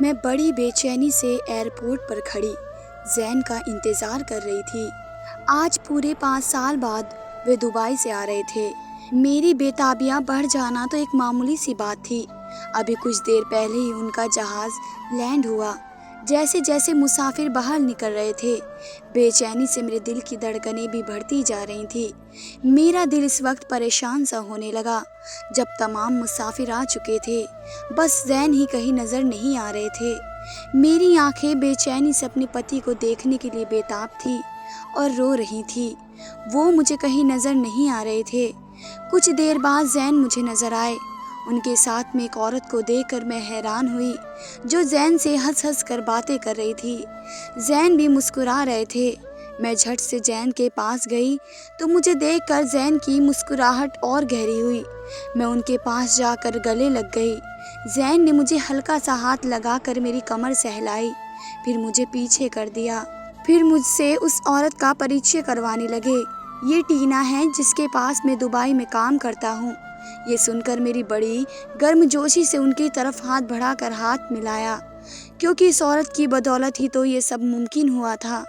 میں بڑی بے چینی سے ایئرپورٹ پر کھڑی زین کا انتظار کر رہی تھی۔ آج پورے 5 سال بعد وہ دبئی سے آ رہے تھے۔ میری بے تابیاں بڑھ جانا تو ایک معمولی سی بات تھی۔ ابھی کچھ دیر پہلے ہی ان کا جہاز لینڈ ہوا۔ جیسے جیسے مسافر باہر نکل رہے تھے، بے چینی سے میرے دل کی دھڑکنیں بھی بڑھتی جا رہی تھیں۔ میرا دل اس وقت پریشان سا ہونے لگا جب تمام مسافر آ چکے تھے، بس زین ہی کہیں نظر نہیں آ رہے تھے۔ میری آنکھیں بے چینی سے اپنے پتی کو دیکھنے کے لیے بےتاب تھی اور رو رہی تھی۔ وہ مجھے کہیں نظر نہیں آ رہے تھے۔ کچھ دیر بعد زین مجھے نظر آئے۔ ان کے ساتھ میں ایک عورت کو دیکھ کر میں حیران ہوئی جو زین سے ہنس ہنس کر باتیں کر رہی تھی۔ زین بھی مسکرا رہے تھے۔ میں جھٹ سے زین کے پاس گئی تو مجھے دیکھ کر زین کی مسکراہٹ اور گہری ہوئی۔ میں ان کے پاس جا کر گلے لگ گئی۔ زین نے مجھے ہلکا سا ہاتھ لگا کر میری کمر سہلائی، پھر مجھے پیچھے کر دیا۔ پھر مجھ سے اس عورت کا پریچے کروانے لگے۔ یہ ٹینا ہے جس کے پاس میں دبئی میں کام کرتا ہوں۔ یہ سن کر میری بڑی گرم جوشی سے ان کی طرف ہاتھ بڑھا کر ہاتھ ملایا، کیونکہ اس عورت کی بدولت ہی تو یہ سب ممکن ہوا تھا۔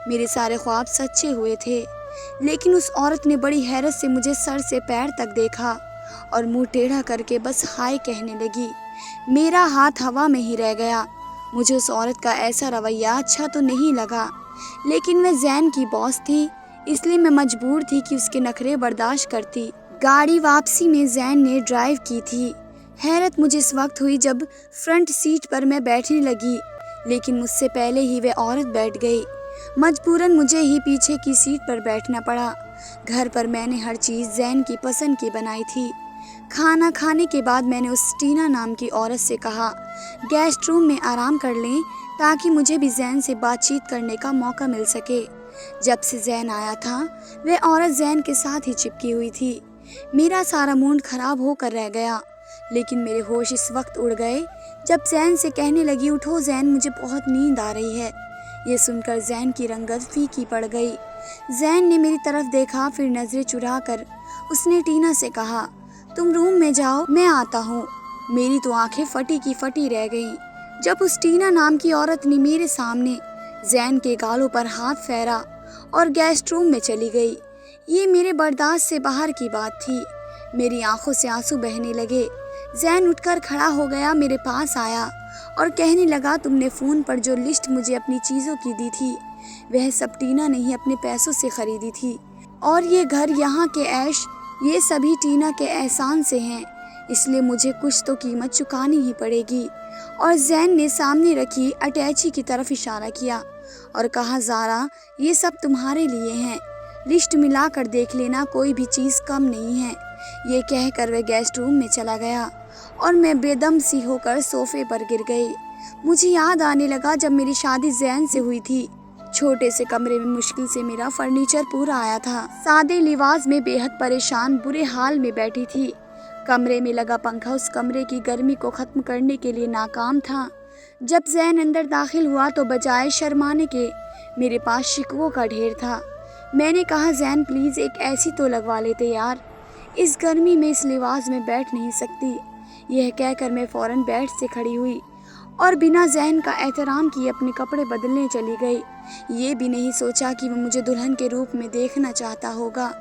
میرے سارے خواب سچے ہوئے تھے۔ لیکن اس عورت نے بڑی حیرت سے مجھے سر سے پیر تک دیکھا اور منہ ٹیڑھا کر کے بس ہائے کہنے لگی۔ میرا ہاتھ ہوا میں ہی رہ گیا۔ مجھے اس عورت کا ایسا رویہ اچھا تو نہیں لگا، لیکن میں زین کی باس تھی، اس لیے میں مجبور تھی کہ اس کے نخرے برداشت کرتی۔ گاڑی واپسی میں زین نے ڈرائیو کی تھی۔ حیرت مجھے اس وقت ہوئی جب فرنٹ سیٹ پر میں بیٹھنے لگی، لیکن مجھ سے پہلے ہی وہ عورت بیٹھ گئی۔ مجبوراً مجھے ہی پیچھے کی سیٹ پر بیٹھنا پڑا۔ گھر پر میں نے ہر چیز زین کی پسند کی بنائی تھی۔ کھانا کھانے کے بعد میں نے اس ٹینا نام کی عورت سے کہا گیسٹ روم میں آرام کر لیں تاکہ مجھے بھی زین سے بات چیت کرنے کا موقع مل سکے۔ جب سے زین آیا تھا وہ عورت زین کے ساتھ ہی چپکی ہوئی تھی۔ میرا سارا موڈ خراب ہو کر رہ گیا، لیکن میرے ہوش اس وقت اڑ گئے جب زین سے کہنے لگی اٹھو زین، مجھے بہت نیند آ رہی ہے۔ یہ سن کر زین کی رنگت پھیکی پڑ گئی۔ زین نے میری طرف دیکھا، پھر نظریں چرا کر اس نے ٹینا سے کہا تم روم میں جاؤ، میں آتا ہوں۔ میری تو آنکھیں پھٹی کی پھٹی رہ گئیں جب اس ٹینا نام کی عورت نے میرے سامنے زین کے گالوں پر ہاتھ پھیرا اور گیسٹ روم میں چلی گئی۔ یہ میرے برداشت سے باہر کی بات تھی۔ میری آنکھوں سے آنسو بہنے لگے۔ زین اٹھ کر کھڑا ہو گیا، میرے پاس آیا اور کہنے لگا تم نے فون پر جو لسٹ مجھے اپنی چیزوں کی دی تھی وہ سب ٹینا نے ہی اپنے پیسوں سے خریدی تھی، اور یہ گھر، یہاں کے عیش، یہ سبھی ٹینا کے احسان سے ہیں، اس لیے مجھے کچھ تو قیمت چکانی ہی پڑے گی۔ اور زین نے سامنے رکھی اٹیچی کی طرف اشارہ کیا اور کہا زارا یہ سب تمہارے لیے ہیں، لسٹ ملا کر دیکھ لینا، کوئی بھی چیز کم نہیں ہے۔ یہ کہہ کر وہ گیسٹ روم میں چلا گیا اور میں بے دم سی ہو کر صوفے پر گر گئی۔ مجھے یاد آنے لگا جب میری شادی زین سے ہوئی تھی۔ چھوٹے سے کمرے میں مشکل سے میرا فرنیچر پورا آیا تھا۔ سادے لباس میں بے حد پریشان برے حال میں بیٹھی تھی۔ کمرے میں لگا پنکھا اس کمرے کی گرمی کو ختم کرنے کے لیے ناکام تھا۔ جب زین اندر داخل ہوا تو بجائے شرمانے کے میرے پاس شکووں کا ڈھیر تھا۔ میں نے کہا زین پلیز ایک ایسی تو لگوا لیتے یار، اس گرمی میں اس لباس میں بیٹھ نہیں سکتی۔ یہ کہہ کر میں فوراً بیڈ سے کھڑی ہوئی اور بنا زین کا احترام کیے اپنے کپڑے بدلنے چلی گئی۔ یہ بھی نہیں سوچا کہ وہ مجھے دلہن کے روپ میں دیکھنا چاہتا ہوگا،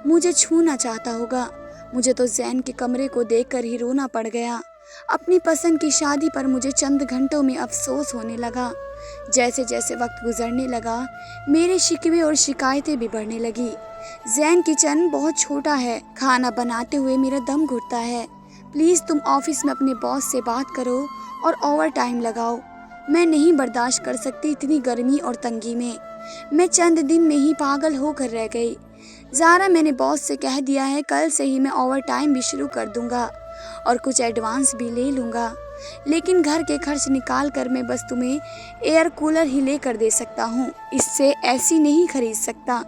مجھے چھونا چاہتا ہوگا۔ مجھے تو زین کے کمرے کو دیکھ کر ہی رونا پڑ گیا۔ اپنی پسند کی شادی پر مجھے چند گھنٹوں میں افسوس ہونے لگا۔ جیسے جیسے وقت گزرنے لگا میرے شکوے اور شکایتیں بھی بڑھنے لگی۔ زین کچن بہت چھوٹا ہے، کھانا بناتے ہوئے میرا دم گھٹتا ہے، پلیز تم آفس میں اپنے باس سے بات کرو اور اوور ٹائم لگاؤ، میں نہیں برداشت کر سکتی اتنی گرمی اور تنگی میں۔ میں چند دن میں ہی پاگل ہو کر رہ گئی۔ زارا میں نے باس سے کہہ دیا ہے کل سے ہی میں اوور ٹائم بھی شروع کر دوں گا اور کچھ ایڈوانس بھی لے لوں گا، لیکن گھر کے خرچ نکال کر میں بس تمہیں ایئر کولر ہی لے کر دے سکتا ہوں، اس سے ایسی نہیں خرید سکتا،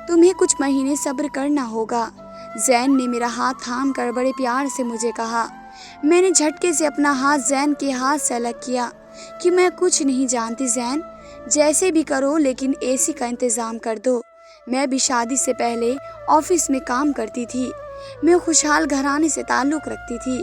تمہیں کچھ مہینے صبر کرنا ہوگا۔ زین نے میرا ہاتھ تھام کر بڑے پیار سے مجھے کہا۔ میں نے جھٹکے سے اپنا ہاتھ زین کے ہاتھ سے الگ کیا کہ میں کچھ نہیں جانتی زین، جیسے بھی کرو لیکن اے سی کا انتظام کر دو۔ میں بھی شادی سے پہلے آفس میں کام کرتی تھی، میں خوشحال گھرانے سے تعلق رکھتی تھی،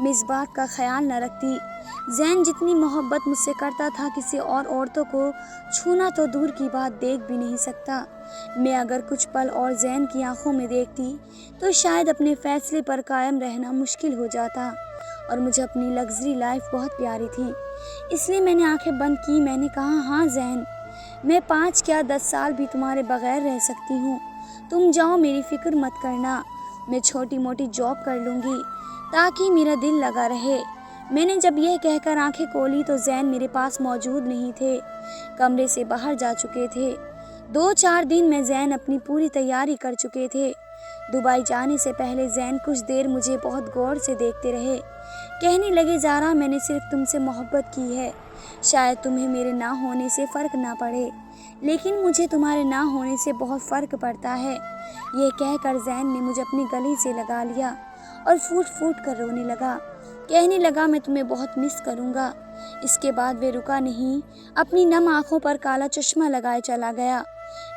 میں اس بات کا خیال نہ رکھتی۔ زین جتنی محبت مجھ سے کرتا تھا کسی اور عورتوں کو چھونا تو دور کی بات دیکھ بھی نہیں سکتا۔ میں اگر کچھ پل اور زین کی آنکھوں میں دیکھتی تو شاید اپنے فیصلے پر قائم رہنا مشکل ہو جاتا، اور مجھے اپنی لگژری لائف بہت پیاری تھی، اس لیے میں نے آنکھیں بند کی۔ میں نے کہا، ہاں زین، میں 5 کیا 10 سال بھی تمہارے بغیر رہ سکتی ہوں۔ تم جاؤ، میری فکر مت کرنا، میں چھوٹی موٹی جاب کر لوں گی تاکہ میرا دل لگا رہے۔ میں نے جب یہ کہہ کر آنکھیں کھولی تو زین میرے پاس موجود نہیں تھے، کمرے سے باہر جا چکے تھے۔ 2-4 دن میں زین اپنی پوری تیاری کر چکے تھے۔ دبئی جانے سے پہلے زین کچھ دیر مجھے بہت غور سے دیکھتے رہے۔ کہنے لگے، زارا، میں نے صرف تم سے محبت کی ہے، شاید تمہیں میرے نہ ہونے سے فرق نہ پڑے، لیکن مجھے تمہارے نہ ہونے سے بہت فرق پڑتا ہے۔ یہ کہہ کر زین نے مجھے اپنی گلی سے لگا لیا اور پھوٹ پھوٹ کر رونے لگا۔ کہنے لگا، میں تمہیں بہت مس کروں گا۔ اس کے بعد وہ رکا نہیں، اپنی نم آنکھوں پر کالا چشمہ لگائے چلا گیا۔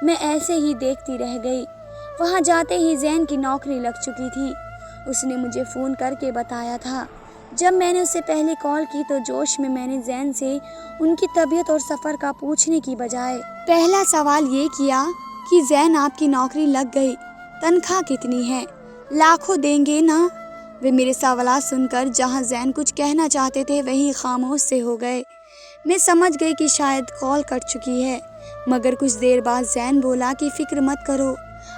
میں ایسے ہی دیکھتی رہ گئی۔ وہاں جاتے ہی زین کی نوکری لگ چکی تھی۔ اس نے مجھے فون کر کے بتایا تھا۔ جب میں نے اسے پہلے کال کی تو جوش میں نے زین سے ان کی طبیعت اور سفر کا پوچھنے کی بجائے پہلا سوال یہ کیا کہ زین، آپ کی نوکری لگ گئی، تنخواہ کتنی ہے؟ لاکھوں دیں گے نا؟ وہ میرے سوالات سن کر جہاں زین کچھ کہنا چاہتے تھے وہیں خاموش سے ہو گئے۔ میں سمجھ گئی کہ شاید کال کٹ چکی ہے، مگر کچھ دیر بعد زین بولا کہ فکر مت کرو،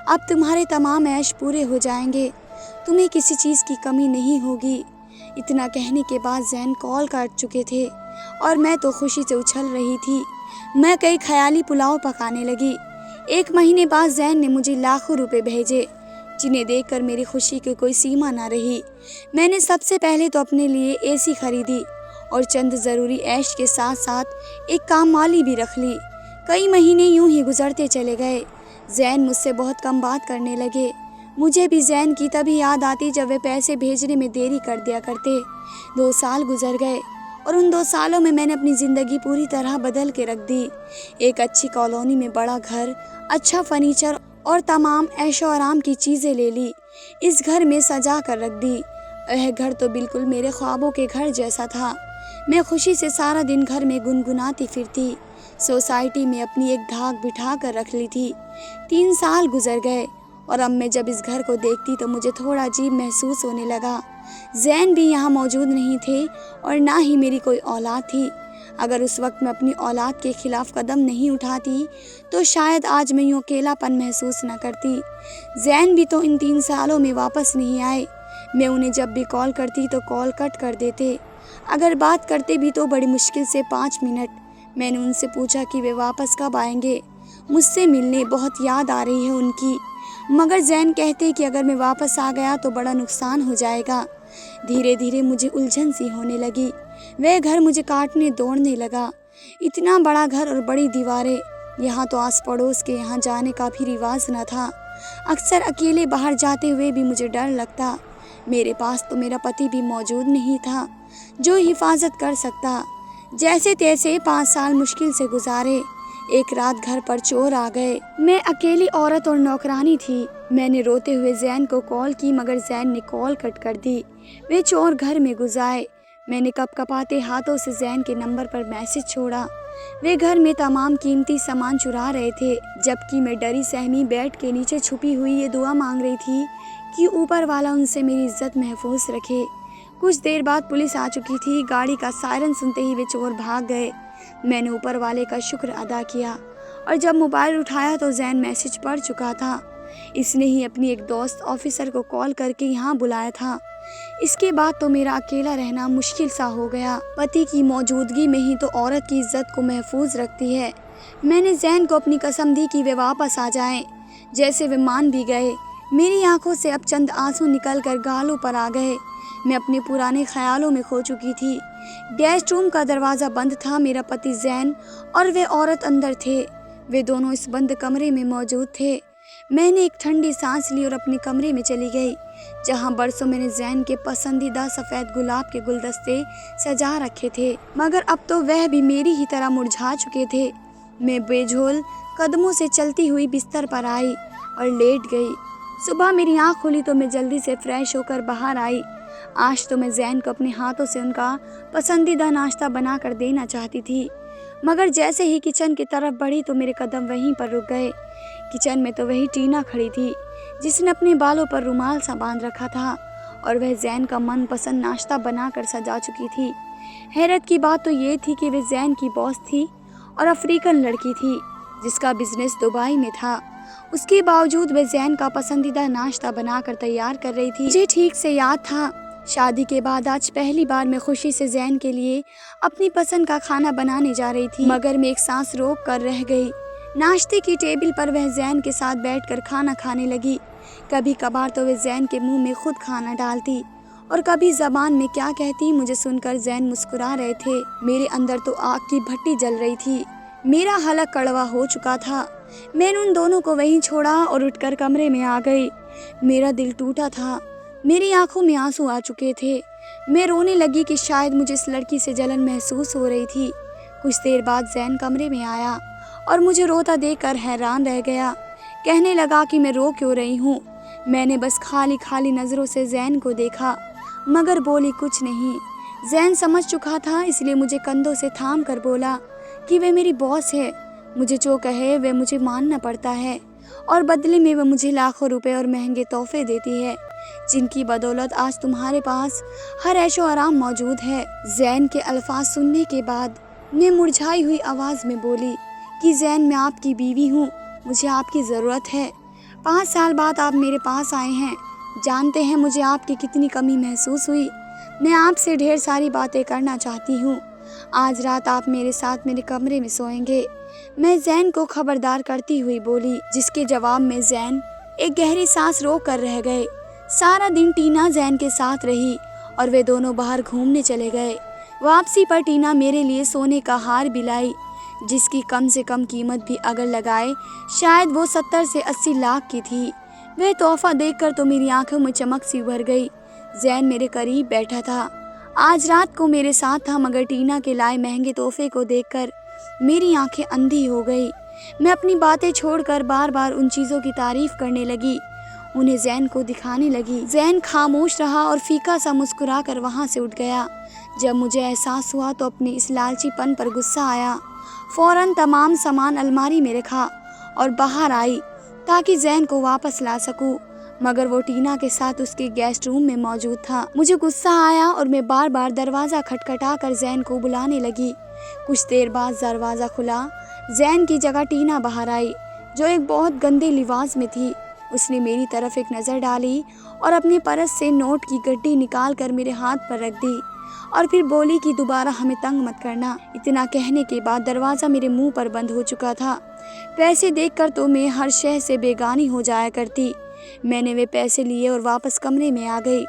اب تمہارے تمام عیش پورے ہو جائیں گے، تمہیں کسی چیز کی کمی نہیں ہوگی۔ اتنا کہنے کے بعد زین کال کاٹ چکے تھے اور میں تو خوشی سے اچھل رہی تھی۔ میں کئی خیالی پلاؤ پکانے لگی۔ 1 مہینے بعد زین نے مجھے لاکھوں روپے بھیجے، جنہیں دیکھ کر میری خوشی کی کوئی سیما نہ رہی۔ میں نے سب سے پہلے تو اپنے لیے اے سی خریدی اور چند ضروری عیش کے ساتھ ساتھ ایک کام والی بھی رکھ لی۔ کئی مہینے یوں ہی گزرتے چلے گئے۔ زین مجھ سے بہت کم بات کرنے لگے۔ مجھے بھی زین کی تبھی یاد آتی جب وہ پیسے بھیجنے میں دیری کر دیا کرتے۔ 2 سال گزر گئے اور ان 2 سالوں میں نے اپنی زندگی پوری طرح بدل کے رکھ دی۔ ایک اچھی کالونی میں بڑا گھر، اچھا فرنیچر اور تمام عیش و آرام کی چیزیں لے لی، اس گھر میں سجا کر رکھ دی۔ وہ گھر تو بالکل میرے خوابوں کے گھر جیسا تھا۔ میں خوشی سے سارا دن گھر میں گنگناتی پھرتی، سوسائٹی میں اپنی ایک دھاک بٹھا کر رکھ لی تھی۔ 3 سال گزر گئے اور اب میں جب اس گھر کو دیکھتی تو مجھے تھوڑا عجیب محسوس ہونے لگا۔ زین بھی یہاں موجود نہیں تھے اور نہ ہی میری کوئی اولاد تھی۔ اگر اس وقت میں اپنی اولاد کے خلاف قدم نہیں اٹھاتی تو شاید آج میں یوں اکیلا پن محسوس نہ کرتی۔ زین بھی تو ان 3 سالوں میں واپس نہیں آئے۔ میں انہیں جب بھی کال کرتی تو کال کٹ کر دیتے، اگر بات کرتے بھی تو بڑی مشکل سے 5 منٹ۔ میں نے ان سے پوچھا کہ وہ واپس کب آئیں گے مجھ سے ملنے، بہت یاد آ رہی ہے ان کی، مگر زین کہتے کہ اگر میں واپس آ گیا تو بڑا نقصان ہو جائے گا۔ دھیرے دھیرے مجھے الجھن سی ہونے لگی۔ وہ گھر مجھے کاٹنے دوڑنے لگا۔ اتنا بڑا گھر اور بڑی دیواریں، یہاں تو آس پڑوس کے یہاں جانے کا بھی رواج نہ تھا۔ اکثر اکیلے باہر جاتے ہوئے بھی مجھے ڈر لگتا۔ میرے پاس تو میرا پتی بھی موجود نہیں تھا جو حفاظت کر سکتا۔ جیسے تیسے 5 سال مشکل سے گزارے۔ ایک رات گھر پر چور آ گئے۔ میں اکیلی عورت اور نوکرانی تھی۔ میں نے روتے ہوئے زین کو کال کی مگر زین نے کال کٹ کر دی۔ وہ چور گھر میں گھس آئے۔ میں نے کپ کپاتے ہاتھوں سے زین کے نمبر پر میسج چھوڑا۔ وہ گھر میں تمام قیمتی سامان چرا رہے تھے، جبکہ میں ڈری سہمی بیڈ کے نیچے چھپی ہوئی یہ دعا مانگ رہی تھی کہ اوپر والا ان سے میری عزت محفوظ رکھے۔ کچھ دیر بعد پولیس آ چکی تھی۔ گاڑی کا سائرن سنتے ہی وہ چور بھاگ گئے۔ میں نے اوپر والے کا شکر ادا کیا اور جب موبائل اٹھایا تو زین میسج پڑھ چکا تھا۔ اس نے ہی اپنی ایک دوست آفیسر کو کال کر کے یہاں بلایا تھا۔ اس کے بعد تو میرا اکیلا رہنا مشکل سا ہو گیا۔ پتی کی موجودگی میں ہی تو عورت کی عزت کو محفوظ رکھتی ہے۔ میں نے زین کو اپنی قسم دی کہ وہ واپس آ جائیں، جیسے وہ مان بھی گئے۔ میری آنکھوں سے اب چند آنسو نکل کر گالوں پر آ گئے۔ میں اپنے پرانے خیالوں میں کھو چکی تھی۔ گیسٹ روم کا دروازہ بند تھا۔ میرا پتی زین اور وہ عورت اندر تھے۔ وہ دونوں اس بند کمرے میں موجود تھے۔ میں نے ایک ٹھنڈی سانس لی اور اپنے کمرے میں چلی گئی، جہاں برسوں میں نے زین کے پسندیدہ سفید گلاب کے گلدستے سجا رکھے تھے، مگر اب تو وہ بھی میری ہی طرح مرجھا چکے تھے۔ میں بے جھول قدموں سے چلتی ہوئی بستر پر آئی اور لیٹ گئی۔ صبح میری آنکھ کھلی تو میں جلدی سے فریش ہو کر باہر آئی۔ آج تو میں زین کو اپنے ہاتھوں سے ان کا پسندیدہ ناشتہ بنا کر دینا چاہتی تھی، مگر جیسے ہی کچن کی طرف بڑھی تو میرے قدم وہیں پر رک گئے۔ کچن میں تو وہی ٹینا کھڑی تھی جس نے اپنے بالوں پر رومال سا باندھ رکھا تھا، اور وہ زین کا من پسند ناشتہ بنا کر سجا چکی تھی۔ حیرت کی بات تو یہ تھی کہ وہ زین کی باس تھی اور افریقن لڑکی تھی جس کا بزنس دبئی میں تھا۔ اس کے باوجود وہ زین کا پسندیدہ ناشتہ بنا کر تیار کر رہی تھی۔ مجھے ٹھیک سے یاد تھا، شادی کے بعد آج پہلی بار میں خوشی سے زین کے لیے اپنی پسند کا کھانا بنانے جا رہی تھی، مگر میں ایک سانس روک کر رہ گئی۔ ناشتے کی ٹیبل پر وہ زین کے ساتھ بیٹھ کر کھانا کھانے لگی۔ کبھی کبھار تو وہ زین کے منہ میں خود کھانا ڈالتی اور کبھی زبان میں کیا کہتی۔ مجھے سن کر زین مسکرا رہے تھے، میرے اندر تو آگ کی بھٹی جل رہی تھی، میرا حلق کڑوا ہو چکا تھا۔ میں نے ان دونوں کو وہیں چھوڑا اور اٹھ کر کمرے میں آ گئی۔ میرا دل ٹوٹا تھا، میری آنکھوں میں آنسو آ چکے تھے۔ میں رونے لگی کہ شاید مجھے اس لڑکی سے جلن محسوس ہو رہی تھی۔ کچھ دیر بعد زین کمرے میں آیا اور مجھے روتا دیکھ کر حیران رہ گیا۔ کہنے لگا کہ میں رو کیوں رہی ہوں۔ میں نے بس خالی نظروں سے زین کو دیکھا مگر بولی کچھ نہیں۔ زین سمجھ چکا تھا، اس لیے مجھے کندھوں سے تھام کر بولا کہ وہ میری باس ہے، مجھے جو کہے وہ مجھے ماننا پڑتا ہے، اور بدلے میں وہ مجھے لاکھوں روپے اور مہنگے تحفے دیتی ہے جن کی بدولت آج تمہارے پاس ہر عیش و آرام موجود ہے۔ زین کے الفاظ سننے کے بعد میں مرجھائی ہوئی آواز میں بولی کہ زین، میں آپ کی بیوی ہوں، مجھے آپ کی ضرورت ہے۔ 5 سال بعد آپ میرے پاس آئے ہیں، جانتے ہیں مجھے آپ کی کتنی کمی محسوس ہوئی۔ میں آپ سے ڈھیر ساری باتیں کرنا چاہتی ہوں۔ آج رات آپ میرے ساتھ میرے کمرے میں سوئیں گے، میں زین کو خبردار کرتی ہوئی بولی، جس کے جواب میں زین ایک گہری سانس روک کر رہ گئے۔ سارا دن ٹینا زین کے ساتھ رہی اور وہ دونوں باہر گھومنے چلے گئے۔ واپسی پر ٹینا میرے لیے سونے کا ہار بھی لائی جس کی کم سے کم قیمت بھی اگر لگائے شاید وہ 70 سے 80 لاکھ کی تھی۔ وہ تحفہ دیکھ کر تو میری آنکھوں میں چمک سی بھر گئی۔ زین میرے قریب بیٹھا تھا، آج رات کو میرے ساتھ تھا، مگر ٹینا کے لائے مہنگے تحفے کو دیکھ کر میری آنکھیں اندھی ہو گئی۔ میں اپنی باتیں چھوڑ کر بار بار ان چیزوں کی تعریف کرنے لگی، انہیں زین کو دکھانے لگی۔ زین خاموش رہا اور پھیکا سا مسکرا کر وہاں سے اٹھ گیا۔ جب مجھے احساس ہوا تو اپنے اس لالچی پن پر غصہ آیا۔ فوراً تمام سامان الماری میں رکھا اور باہر آئی تاکہ زین کو واپس لا سکوں، مگر وہ ٹینا کے ساتھ اس کے گیسٹ روم میں موجود تھا۔ مجھے غصہ آیا اور میں بار بار دروازہ کھٹکھٹا کر زین کو بلانے لگی۔ کچھ دیر بعد دروازہ کھلا، زین کی جگہ ٹینا باہر آئی جو ایک بہت گندے لباس میں تھی۔ اس نے میری طرف ایک نظر ڈالی اور اپنے پرس سے نوٹ کی گڈی نکال کر میرے ہاتھ پر رکھ دی اور پھر بولی کہ دوبارہ ہمیں تنگ مت کرنا۔ اتنا کہنے کے بعد دروازہ میرے منہ پر بند ہو چکا تھا۔ پیسے دیکھ کر تو میں ہر شے سے بیگانی ہو جایا کرتی۔ میں نے وہ پیسے لیے اور واپس کمرے میں آ گئی۔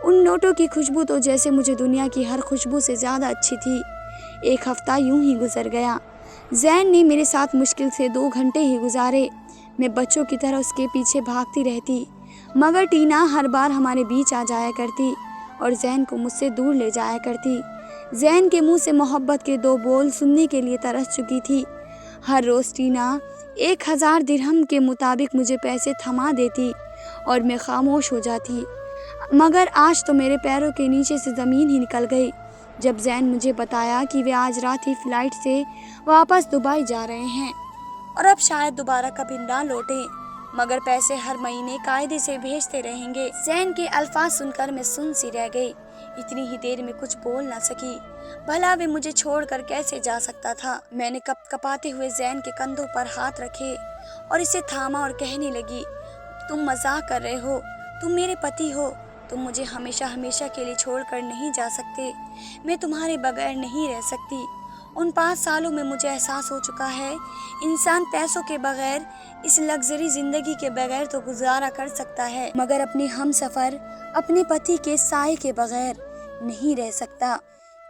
ان نوٹوں کی خوشبو تو جیسے مجھے دنیا کی ہر خوشبو سے زیادہ اچھی تھی۔ ایک ہفتہ یوں ہی گزر گیا۔ زین نے میرے ساتھ مشکل سے 2 گھنٹے ہی گزارے۔ میں بچوں کی طرح اس کے پیچھے بھاگتی رہتی، مگر ٹینا ہر بار ہمارے بیچ آ جایا کرتی اور زین کو مجھ سے دور لے جایا کرتی۔ زین کے منہ سے محبت کے 2 بول سننے کے لیے ترس چکی تھی۔ ہر روز ٹینا 1000 درہم کے مطابق مجھے پیسے تھما دیتی اور میں خاموش ہو جاتی، مگر آج تو میرے پیروں کے نیچے سے زمین ہی نکل گئی جب زین مجھے بتایا کہ وہ آج رات ہی فلائٹ سے واپس دبئی جا رہے ہیں اور اب شاید دوبارہ کبھی نہ لوٹیں، مگر پیسے ہر مہینے قاعدے سے بھیجتے رہیں گے۔ زین کے الفاظ سن کر میں سن سی رہ گئی، اتنی ہی دیر میں کچھ بول نہ سکی۔ بھلا وہ مجھے چھوڑ کر کیسے جا سکتا تھا؟ میں نے کپ کپاتے ہوئے زین کے کندھوں پر ہاتھ رکھے اور اسے تھاما اور کہنے لگی، تم مذاق کر رہے ہو، تم میرے پتی ہو، تم مجھے ہمیشہ کے لیے چھوڑ کر نہیں جا سکتے، میں تمہارے بغیر نہیں رہ سکتی۔ ان 5 سالوں میں مجھے احساس ہو چکا ہے انسان پیسوں کے بغیر، اس لگژری زندگی کے بغیر تو گزارا کر سکتا ہے، مگر اپنے ہم سفر، اپنے پتی کے سائے کے بغیر نہیں رہ سکتا۔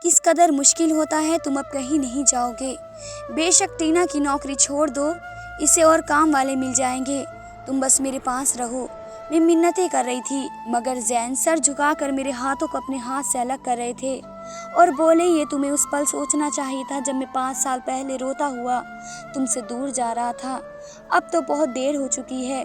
کس قدر مشکل ہوتا ہے، تم اب کہیں نہیں جاؤ گے، بے شک ٹینا کی نوکری چھوڑ دو، اسے اور کام والے مل جائیں گے، تم بس میرے پاس رہو۔ میں منتیں کر رہی تھی، مگر زین سر جھکا کر میرے ہاتھوں کو اپنے ہاتھ سے الگ کر رہے تھے اور بولے، یہ تمہیں اس پل سوچنا چاہیے تھا جب میں 5 سال پہلے روتا ہوا تم سے دور جا رہا تھا، اب تو بہت دیر ہو چکی ہے،